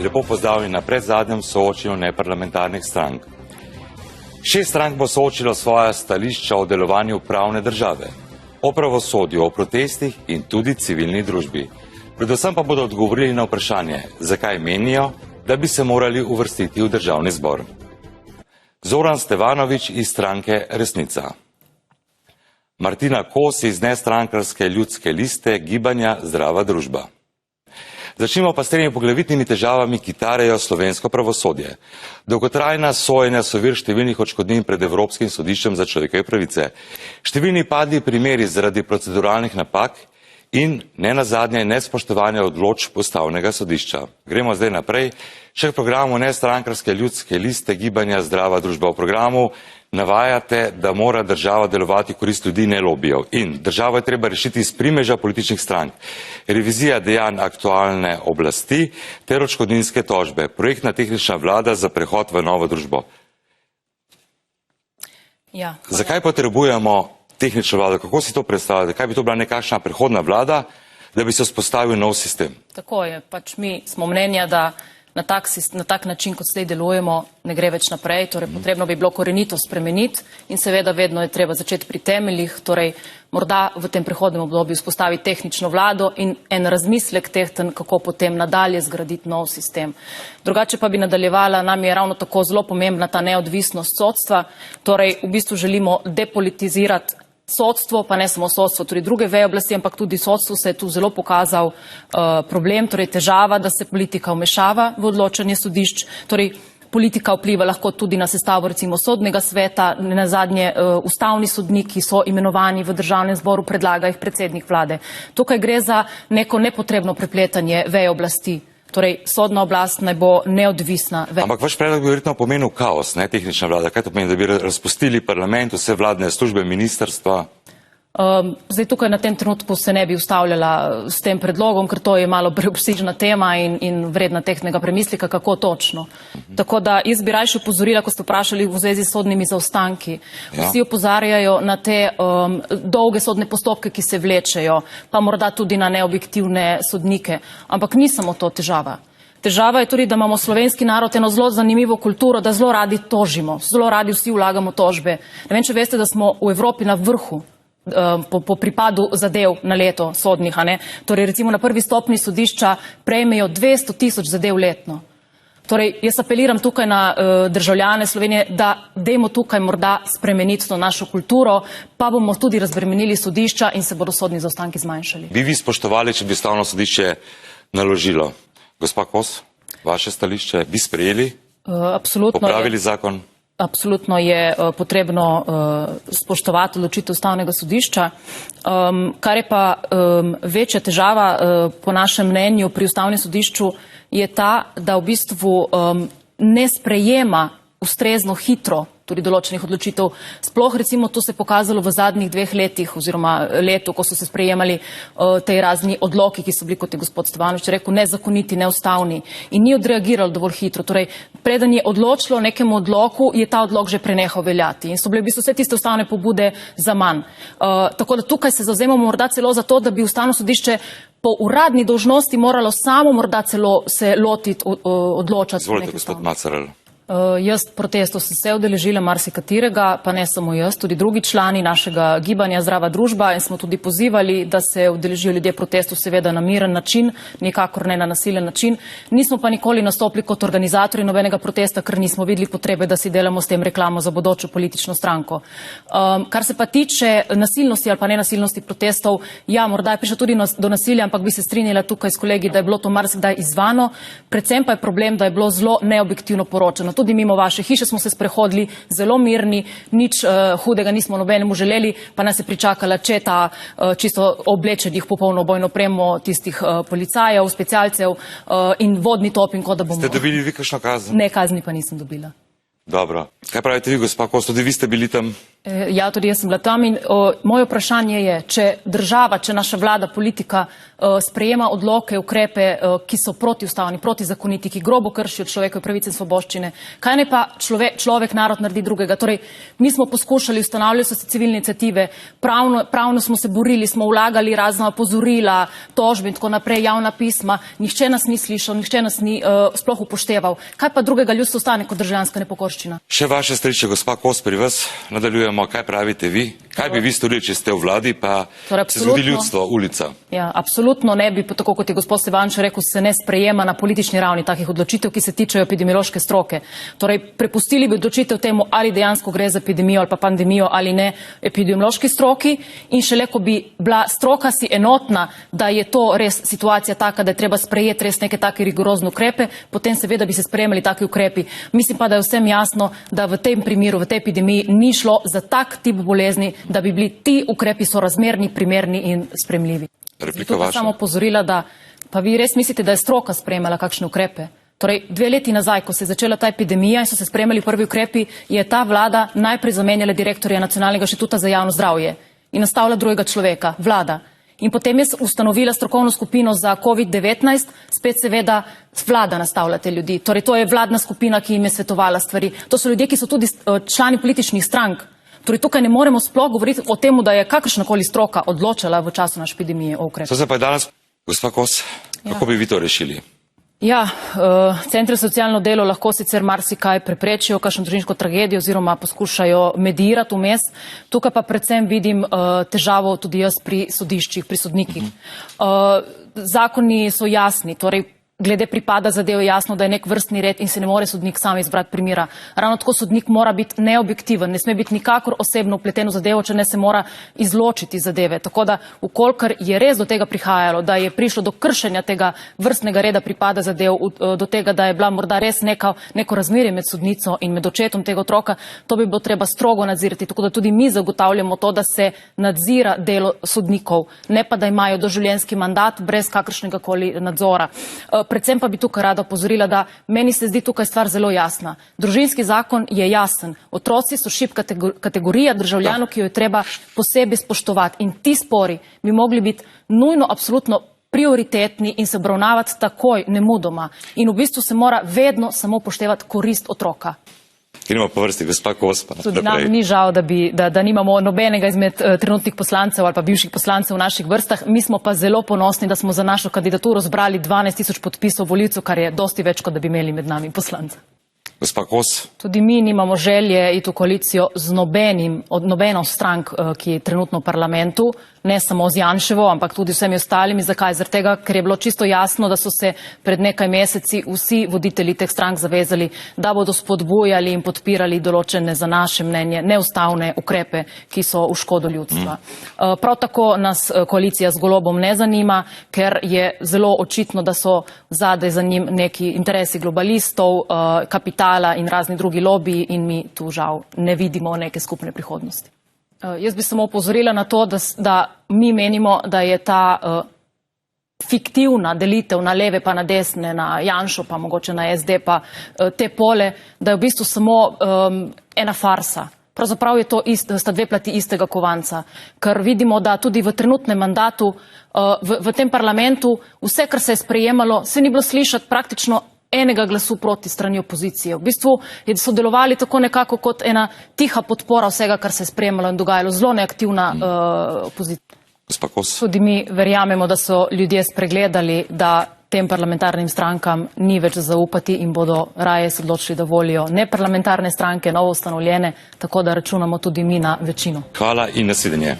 lepo pozdravljeni na predzadnjem soočenju neparlamentarnih strank. 6 strank bo soočilo svoja stališča o delovanju pravne države, o pravosodju, o protestih in tudi civilni družbi. Predvsem pa bodo odgovorili na vprašanje, zakaj menijo, da bi se morali uvrstiti v državni zbor. Zoran Stevanović iz stranke Resnica. Martina Kos iz nestrankarske ljudske liste Gibanja Zdrava družba. Začnimo pa s 3 poglavitnimi težavami, ki tarejo slovensko pravosodje. Dolgotrajna sojenja so vir številnih odškodnin pred Evropskim sodiščem za človekove pravice. Številni padli primeri zaradi proceduralnih napak in nenazadnje nespoštovanja odločb Ustavnega sodišča. Gremo zdaj naprej. Še v programu nestrankarske ljudske liste Gibanja Zdrava družba. V programu navajate, da mora država delovati v korist ljudi, ne lobijev. In državo je treba rešiti iz primeža političnih strank. Revizija dejanj aktualne oblasti ter odškodninske tožbe. Projektna tehnična vlada za prehod v novo družbo. Ja, zakaj potrebujemo tehnično vlado? Kako si to predstavljate? Kaj bi to bila nekakšna prehodna vlada, da bi se vzpostavil nov sistem? Tako je. Pač mi smo mnenja, da na tak način, kot zdaj delujemo, ne gre več naprej. Torej, potrebno bi bilo korenito spremeniti in seveda vedno je treba začeti pri temeljih. Torej, morda v tem prehodnem obdobju vzpostaviti tehnično vlado in en razmislek tehten, kako potem nadalje zgraditi nov sistem. Drugače pa bi nadaljevala, nam je ravno tako zelo pomembna ta neodvisnost sodstva. Torej, v bistvu želimo depolitizirati sodstvo, pa ne samo sodstvo, tudi druge veje oblasti, ampak tudi sodstvo se je tu zelo pokazal problem, torej težava, da se politika vmešava v odločanje sodišč, torej politika vpliva lahko tudi na sestavo recimo sodnega sveta, nenazadnje ustavni sodniki so imenovani v državnem zboru, predlaga jih predsednik vlade. Tukaj gre za neko nepotrebno prepletanje veje oblasti. Torej, sodna oblast naj bo neodvisna. Ampak vaš predlog bi verjetno pomenil kaos, ne tehnična vlada. Kaj to pomeni, da bi razpustili parlament, vse vladne službe, ministrstva? Zdaj tukaj na tem trenutku se ne bi ustavljala s tem predlogom, ker to je malo preobsežna tema in vredna tehnega premislika, kako točno. Tako da jaz bi rajše opozorila, ko ste vprašali v zvezi s sodnimi zaostanki. Vsi opozarjajo na te dolge sodne postopke, ki se vlečejo, pa morda tudi na neobjektivne sodnike. Ampak ni samo to težava. Težava je tudi, da imamo slovenski narod eno zelo zanimivo kulturo, da zelo radi tožimo, zelo radi vsi vlagamo tožbe. Ne vem, če veste, da smo v Evropi na vrhu po pripadu zadev na leto sodnih. Torej, recimo na prvi stopnji sodišča prejmejo 200 000 zadev letno. Torej, jaz apeliram tukaj na državljane Slovenije, da dajmo tukaj morda spremeniti to našo kulturo, pa bomo tudi razbremenili sodišča in se bodo sodni zaostanki zmanjšali. Bi vi spoštovali, če bi Ustavno sodišče naložilo? Gospa Kos, vaše stališče bi sprejeli? Absolutno. Popravili zakon? Absolutno je potrebno spoštovati odločitev Ustavnega sodišča. Kar je pa večja težava po našem mnenju pri Ustavnem sodišču je ta, da v bistvu ne sprejema ustrezno hitro tudi določenih odločitev. Sploh recimo to se je pokazalo v zadnjih 2 letih oziroma letu, ko so se sprejemali tej razni odloki, ki so bili, kot je gospod Stevanović rekel, nezakoniti, neustavni in ni odreagiralo dovolj hitro. Torej, preden je odločilo o nekem odloku, je ta odlok že prenehal veljati in so bile v bistvu vse tiste ustavne pobude za manj. Tako da tukaj se zavzemamo morda celo za to, da bi Ustavno sodišče po uradni dolžnosti moralo samo morda celo se lotiti odločati. Izvolite, gospod Macerl. Jaz protestov sem se udeležila marsikaterega, pa ne samo jaz, tudi drugi člani našega gibanja Zdrava družba in smo tudi pozivali, da se udeležijo ljudje protestov seveda na miren način, nikakor ne na nasilen način. Nismo pa nikoli nastopili kot organizatorji nobenega protesta, ker nismo videli potrebe, da si delamo s tem reklamo za bodočo politično stranko. Kar se pa tiče nasilnosti ali pa nenasilnosti protestov, ja, morda je prišlo tudi do nasilja, ampak bi se strinjala tukaj s kolegi, da je bilo to marsikdaj izzvano, predvsem pa je problem, da je bilo zelo neobjektivno poročano. Tudi mimo vaše hiše smo se sprehodili zelo mirni, nič hudega nismo nobenemu želeli, pa nas je pričakala četa čisto oblečenih popolno bojno opremo tistih policajev, specialcev in vodni top in kot da bomo... Ste dobili vi kakšno kazen? Ne, kazni pa nisem dobila. Dobro. Kaj pravite vi, gospa Kos, tudi vi ste bili tam? Ja, tudi jaz sem bila tam in moje vprašanje je, če država, če naša vlada, politika sprejema odloke, ukrepe, ki so protiustavni, protizakoniti, ki grobo kršijo človekove pravice in svoboščine, kaj naj pa človek, narod naredi drugega? Torej, mi smo poskušali, ustanavljali so se civilne iniciative, pravno smo se borili, smo vlagali razna opozorila, tožbe in tako naprej, javna pisma, nihče nas ni slišal, nihče nas ni sploh upošteval. Kaj pa drugega ljudstvo ostane kot državljanska nepokorščina? Še vaše stališče, gospa Kos, pri vas nadaljujemo. Kaj pravite vi? Kaj bi vi storili, če ste v vladi, pa se zgodi ljudstvo, ulica? Ja, absolutno ne bi, tako kot je gospod Stevanč rekel, se ne sprejema na politični ravni takih odločitev, ki se tičejo epidemiološke stroke. Torej, prepustili bi odločitev temu, ali dejansko gre za epidemijo ali pa pandemijo ali ne epidemiološki stroki in šele, ko bi bila stroka si enotna, da je to res situacija taka, da je treba sprejeti res neke take rigorozne ukrepe, potem seveda bi se sprejemali taki ukrepi. Mislim pa, da je vsem jasno, da v tem primeru, v tej epidemiji ni šlo za tak tip bolezni, da bi bili ti ukrepi sorazmerni, primerni in sprejemljivi. Replika vaša. Samo opozorila, da pa vi res mislite, da je stroka sprejemala kakšne ukrepe? Torej, 2 leti nazaj, ko se je začela ta epidemija in so se sprejemali prvi ukrepi, je ta vlada najprej zamenjala direktorja Nacionalnega inštituta za javno zdravje in nastavila drugega človeka, vlada. In potem je ustanovila strokovno skupino za COVID-19, spet seveda vlada nastavlja te ljudi. Torej, to je vladna skupina, ki jim je svetovala stvari. To so ljudje, ki so tudi člani političnih strank. Torej, tukaj ne moremo sploh govoriti o tem, da je kakršnakoli stroka odločala v času naše epidemije o ukrepih. So se pa danes, gospa Kos, kako bi vi to rešili? Ja, centri za socialno delo lahko sicer marsikaj preprečijo, kakšno družinsko tragedijo oziroma poskušajo medirati vmes. Tukaj pa predvsem vidim težavo tudi jaz pri sodiščih, pri sodnikih. Zakoni so jasni, torej glede pripada zadev je jasno, da je nek vrstni red in se ne more sodnik sam izbrati primera. Ravno tako sodnik mora biti neobjektiven, ne sme biti nikakor osebno vpleten v zadevo, če ne se mora izločiti zadeve. Tako da, ukolikor je res do tega prihajalo, da je prišlo do kršenja tega vrstnega reda pripada zadev, do tega, da je bila morda res neko razmerje med sodnico in med očetom tega otroka, to bi bilo treba strogo nadzirati. Tako da tudi mi zagotavljamo to, da se nadzira delo sodnikov, ne pa da imajo doživljenjski mandat brez kakršnega koli nadzora. Predvsem pa bi tukaj rada opozorila, da meni se zdi tukaj stvar zelo jasna. Družinski zakon je jasen. Otroci so šibka kategorija državljanov, ki jo je treba posebej spoštovati. In ti spori bi mogli biti nujno, absolutno prioritetni in se obravnavati takoj, nemudoma. In v bistvu se mora vedno samo upoštevati korist otroka. Gremo po vrsti, gospa Kos. Tudi nam ni žal, da nimamo nobenega izmed trenutnih poslancev ali pa bivših poslancev v naših vrstah. Mi smo pa zelo ponosni, da smo za našo kandidaturo zbrali 12.000 podpisov volivcev, kar je dosti več, kot da bi imeli med nami poslance. Gospa Kos. Tudi mi nimamo želje iti v koalicijo z nobeno strank, ki je trenutno v parlamentu, ne samo z Janševo, ampak tudi vsemi ostalimi. Zakaj? Zaradi tega, ker je bilo čisto jasno, da so se pred nekaj meseci vsi voditelji teh strank zavezali, da bodo spodbujali in podpirali določene, za naše mnenje, neustavne ukrepe, ki so v škodo ljudstva. Prav tako nas koalicija z Golobom ne zanima, ker je zelo očitno, da so zadaj za njim neki interesi globalistov, kapitala in razni drugi lobiji in mi tu žal ne vidimo neke skupne prihodnosti. Jaz bi samo opozorila na to, da mi menimo, da je ta fiktivna delitev na leve pa na desne, na Janšo pa mogoče na SD pa te pole, da je v bistvu samo ena farsa. Pravzaprav je to sta 2 plati istega kovanca, ker vidimo, da tudi v trenutnem mandatu, v tem parlamentu, vse, kar se je sprejemalo, se ni bilo slišati praktično enega glasu proti strani opozicije. V bistvu so delovali tako nekako kot ena tiha podpora vsega, kar se je sprejemalo in dogajalo, zelo neaktivna opozicija. Tudi mi verjamemo, da so ljudje spregledali, da tem parlamentarnim strankam ni več zaupati in bodo raje se odločili, da volijo neparlamentarne stranke, novo ustanovljene, tako da računamo tudi mi na večino. Hvala in nasvidenje.